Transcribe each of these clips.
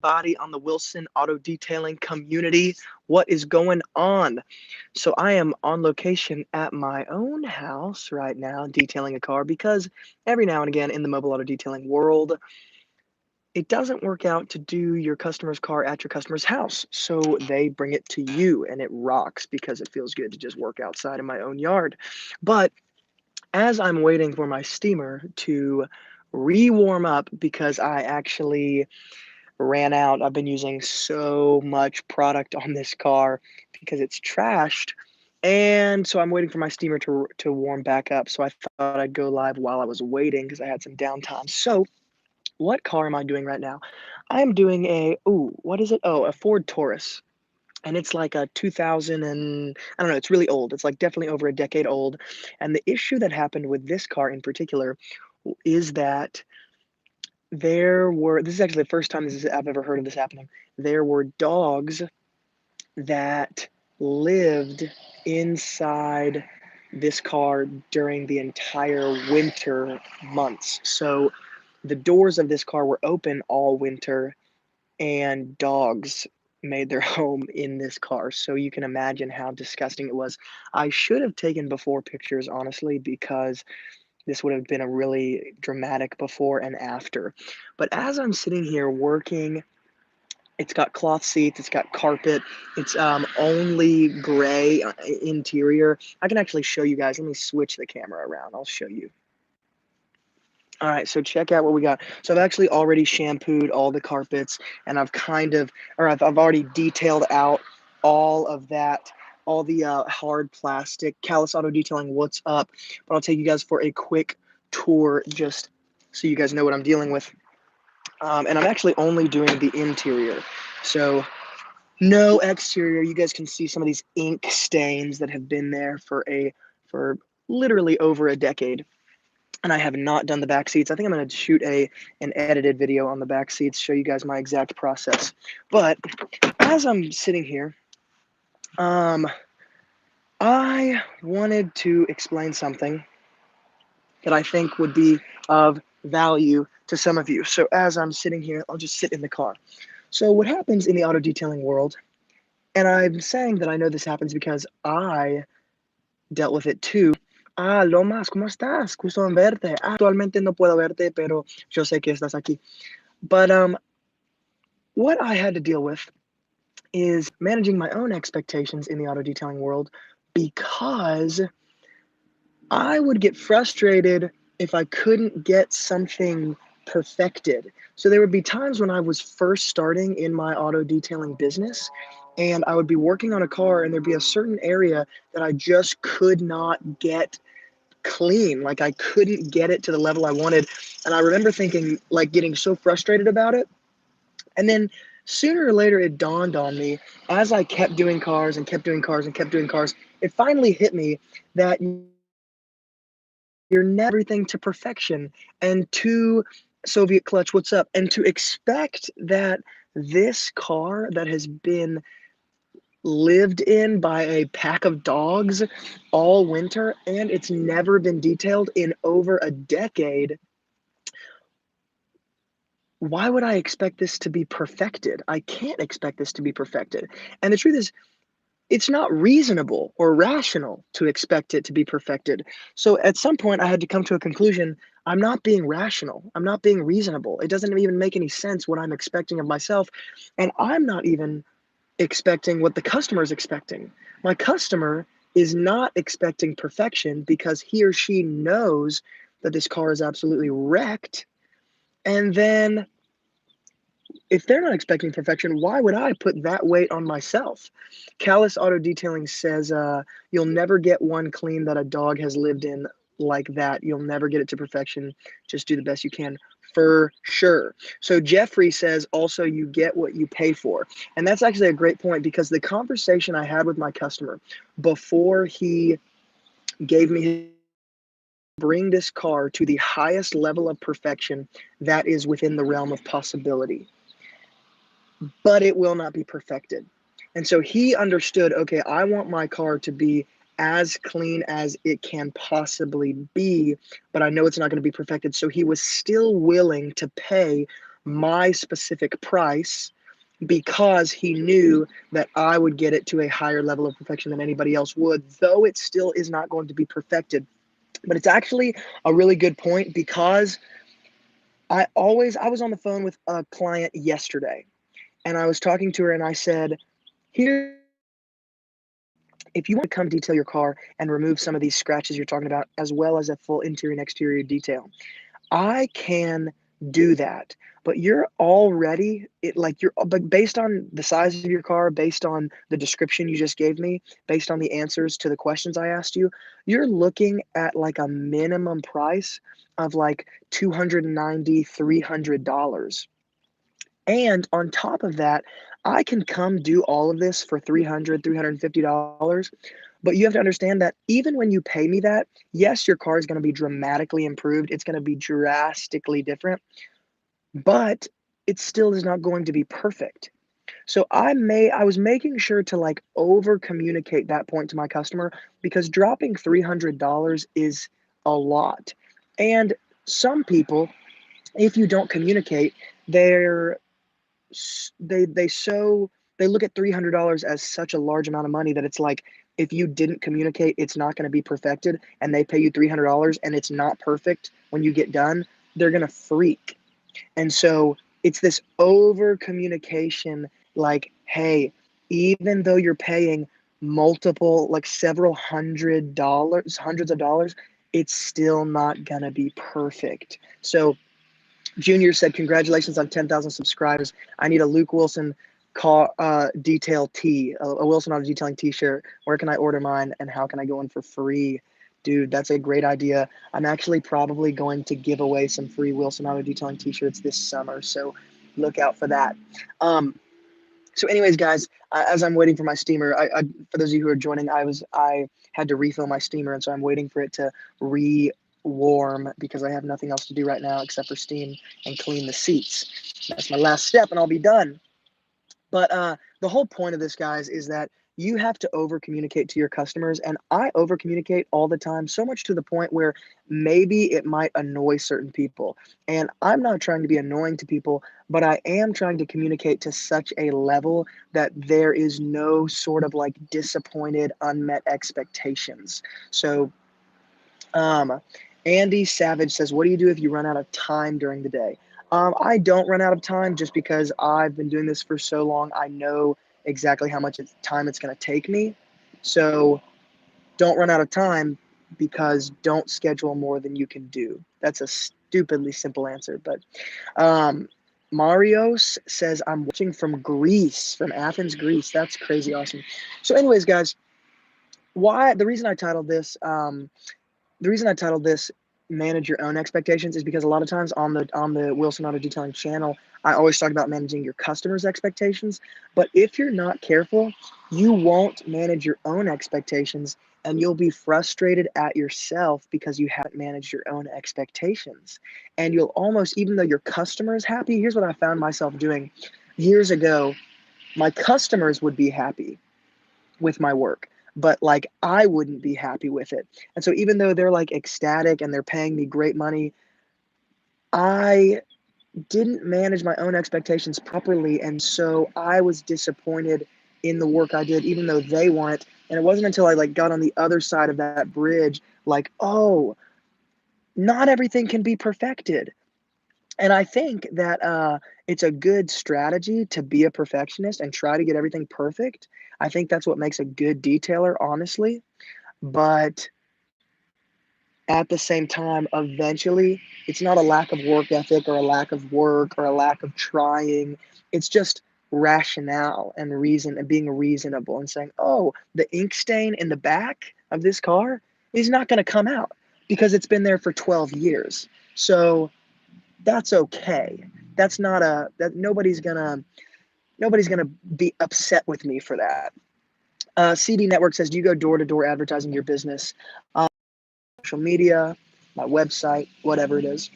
body on the Wilson Auto Detailing community. What is going on? So I am on location at my own house right now detailing a car because every now and again in the mobile auto detailing world, it doesn't work out to do your customer's car at your customer's house. So they bring it to you and it rocks because it feels good to just work outside in my own yard. But as I'm waiting for my steamer to re-warm up because I actually ran out. I've been using so much product on this car because it's trashed. And so I'm waiting for my steamer to warm back up. So I thought I'd go live while I was waiting because I had some downtime. So what car am I doing right now? I am doing what is it? Oh, a Ford Taurus. And it's like a 2000 and I don't know, it's really old. It's like definitely over a decade old. And the issue that happened with this car in particular is that this is actually the first time I've ever heard of this happening. There were dogs that lived inside this car during the entire winter months. So the doors of this car were open all winter, and dogs made their home in this car. So you can imagine how disgusting it was. I should have taken before pictures, honestly, because this would have been a really dramatic before and after. But as I'm sitting here working, it's got cloth seats, it's got carpet, it's only gray interior. I can actually show you guys. Let me switch the camera around. I'll show you. All right, so check out what we got. So I've actually already shampooed all the carpets, and I've already detailed out all of that, all the hard plastic. Callus Auto Detailing, what's up? But I'll take you guys for a quick tour just so you guys know what I'm dealing with. And I'm actually only doing the interior. So no exterior. You guys can see some of these ink stains that have been there for literally over a decade. And I have not done the back seats. I think I'm going to shoot an edited video on the back seats, show you guys my exact process. But as I'm sitting here, um, I wanted to explain something that I think would be of value to some of you. So as I'm sitting here, I'll just sit in the car. So what happens in the auto detailing world, and I'm saying that I know this happens because I dealt with it too. Lomas, ¿cómo estás? Gusto en verte. Actualmente no puedo verte, pero yo sé que estás aquí. But what I had to deal with is managing my own expectations in the auto detailing world because I would get frustrated if I couldn't get something perfected. So there would be times when I was first starting in my auto detailing business and I would be working on a car and there'd be a certain area that I just could not get clean. Like I couldn't get it to the level I wanted. And I remember thinking, like, getting so frustrated about it. And then sooner or later, it dawned on me as I kept doing cars and kept doing cars and kept doing cars. It finally hit me that you're never everything to perfection. And to Soviet Clutch, what's up? And to expect that this car that has been lived in by a pack of dogs all winter and it's never been detailed in over a decade, why would I expect this to be perfected? I can't expect this to be perfected. And the truth is, it's not reasonable or rational to expect it to be perfected. So at some point, I had to come to a conclusion. I'm not being rational. I'm not being reasonable. It doesn't even make any sense what I'm expecting of myself. And I'm not even expecting what the customer is expecting. My customer is not expecting perfection because he or she knows that this car is absolutely wrecked. And then if they're not expecting perfection, why would I put that weight on myself? Callus Auto Detailing says, you'll never get one clean that a dog has lived in like that. You'll never get it to perfection. Just do the best you can for sure. So Jeffrey says also you get what you pay for. And that's actually a great point because the conversation I had with my customer before he gave me bring this car to the highest level of perfection that is within the realm of possibility, but it will not be perfected. And so he understood, okay, I want my car to be as clean as it can possibly be, but I know it's not going to be perfected. So he was still willing to pay my specific price because he knew that I would get it to a higher level of perfection than anybody else would, though it still is not going to be perfected. But it's actually a really good point because I was on the phone with a client yesterday and I was talking to her and I said, here, if you want to come detail your car and remove some of these scratches you're talking about, as well as a full interior and exterior detail, I can do that. But you're already but based on the size of your car, based on the description you just gave me, based on the answers to the questions I asked you, you're looking at like a minimum price of like $290, $300. And on top of that, I can come do all of this for $300, $350. But you have to understand that even when you pay me that, yes, your car is going to be dramatically improved. It's going to be drastically different, but it still is not going to be perfect. So I was making sure to like over communicate that point to my customer because dropping $300 is a lot. And some people, if you don't communicate, they're they look at $300 as such a large amount of money that it's like if you didn't communicate it's not going to be perfected and they pay you $300 and it's not perfect when you get done, they're going to freak. And so it's this over communication, like, hey, even though you're paying multiple, like several hundreds of dollars, it's still not going to be perfect. So Junior said, congratulations on 10,000 subscribers. I need a Luke Wilson car detail tee, a Wilson Auto Detailing t-shirt. Where can I order mine and how can I go in for free? Dude, that's a great idea. I'm actually probably going to give away some free Wilson Auto Detailing t-shirts this summer, so look out for that. So anyways, guys, as I'm waiting for my steamer, for those of you who are joining, I had to refill my steamer, and so I'm waiting for it to warm because I have nothing else to do right now except for steam and clean the seats. That's my last step and I'll be done. But the whole point of this, guys, is that you have to over communicate to your customers. And I over communicate all the time, so much to the point where maybe it might annoy certain people. And I'm not trying to be annoying to people, but I am trying to communicate to such a level that there is no sort of like disappointed, unmet expectations. So, Andy Savage says, what do you do if you run out of time during the day? I don't run out of time just because I've been doing this for so long. I know exactly how much time it's going to take me. So don't run out of time because don't schedule more than you can do. That's a stupidly simple answer. But Marios says, I'm watching from Greece, from Athens, Greece. That's crazy awesome. So anyways, guys, the reason I titled this manage your own expectations is because a lot of times on the Wilson Auto Detailing channel, I always talk about managing your customers' expectations. But if you're not careful, you won't manage your own expectations and you'll be frustrated at yourself because you haven't managed your own expectations. And you'll almost, even though your customer is happy, here's what I found myself doing years ago. My customers would be happy with my work, but like I wouldn't be happy with it. And so even though they're like ecstatic and they're paying me great money, I didn't manage my own expectations properly. And so I was disappointed in the work I did, even though they weren't. And it wasn't until I like got on the other side of that bridge, like, oh, not everything can be perfected. And I think that it's a good strategy to be a perfectionist and try to get everything perfect. I think that's what makes a good detailer, honestly. But at the same time, eventually, it's not a lack of work ethic or a lack of work or a lack of trying. It's just rationale and reason and being reasonable and saying, oh, the ink stain in the back of this car is not going to come out because it's been there for 12 years. So that's okay. That's not that nobody's gonna be upset with me for that. CD Network says, do you go door to door advertising your business? Social media, my website, whatever it is.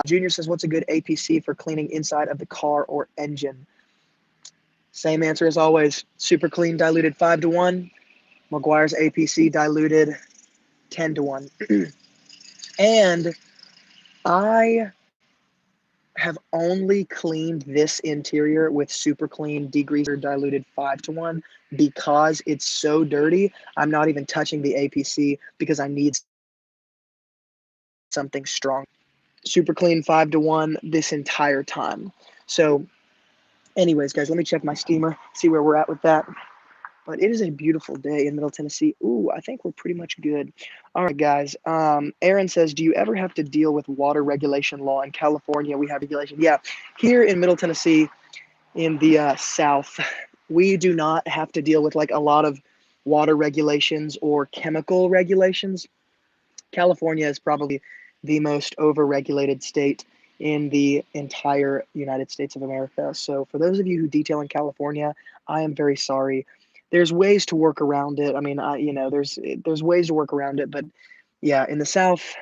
Junior says, what's a good APC for cleaning inside of the car or engine? Same answer as always. Super Clean diluted 5-1. Meguiar's APC diluted 10-1. And I have only cleaned this interior with super clean degreaser diluted 5-to-1 because it's so dirty. I'm not even touching the APC because I need something strong. Super clean 5-to-1 this entire time. So anyways, guys, let me check my steamer, see where we're at with that. But it is a beautiful day in Middle Tennessee. Ooh, I think we're pretty much good. All right, guys. Aaron says, do you ever have to deal with water regulation law in California? We have regulation. Yeah, here in Middle Tennessee, in the South, we do not have to deal with like a lot of water regulations or chemical regulations. California is probably the most overregulated state in the entire United States of America. So for those of you who detail in California, I am very sorry. There's ways to work around it. I mean, there's ways to work around it, but yeah, in the South,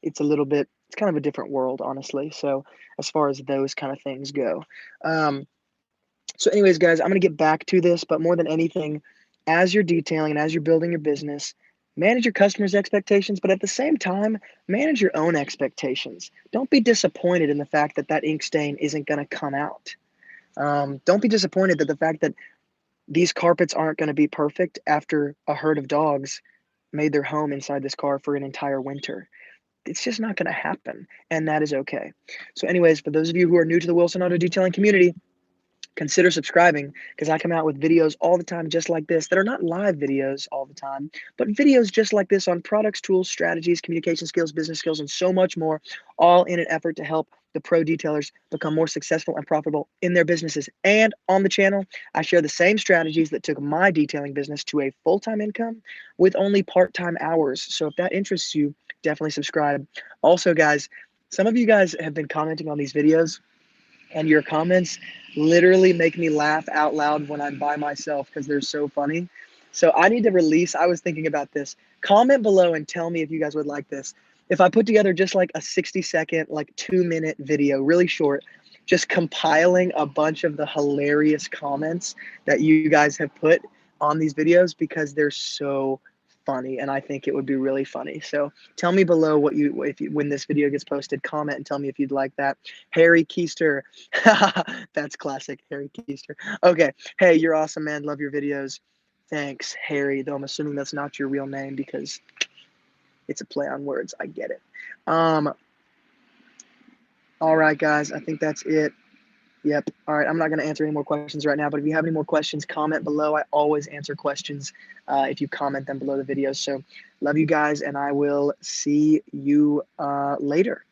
it's kind of a different world, honestly. So as far as those kind of things go. Um, so anyways, guys, I'm going to get back to this, but more than anything, as you're detailing and as you're building your business, manage your customers' expectations, but at the same time, manage your own expectations. Don't be disappointed in the fact that that ink stain isn't going to come out. Don't be disappointed that the fact that these carpets aren't going to be perfect after a herd of dogs made their home inside this car for an entire winter. It's just not going to happen, and that is okay. So anyways, for those of you who are new to the Wilson Auto Detailing community, consider subscribing because I come out with videos all the time just like this that are not live videos all the time, but videos just like this on products, tools, strategies, communication skills, business skills, and so much more, all in an effort to help the pro detailers become more successful and profitable in their businesses. And on the channel, I share the same strategies that took my detailing business to a full-time income with only part-time hours. So if that interests you, definitely subscribe. Also, guys, some of you guys have been commenting on these videos and your comments literally make me laugh out loud when I'm by myself because they're so funny. So I need to release, I was thinking about this. Comment below and tell me if you guys would like this. If I put together just like a 60-second, like 2-minute video, really short, just compiling a bunch of the hilarious comments that you guys have put on these videos because they're so funny and I think it would be really funny. So tell me below when this video gets posted, comment and tell me if you'd like that. Harry Keister, that's classic, Harry Keister. Okay, hey, you're awesome, man. Love your videos. Thanks, Harry, though I'm assuming that's not your real name because it's a play on words. I get it. All right, guys, I think that's it. Yep. All right, I'm not going to answer any more questions right now, but if you have any more questions, comment below. I always answer questions if you comment them below the videos. So love you guys, and I will see you later.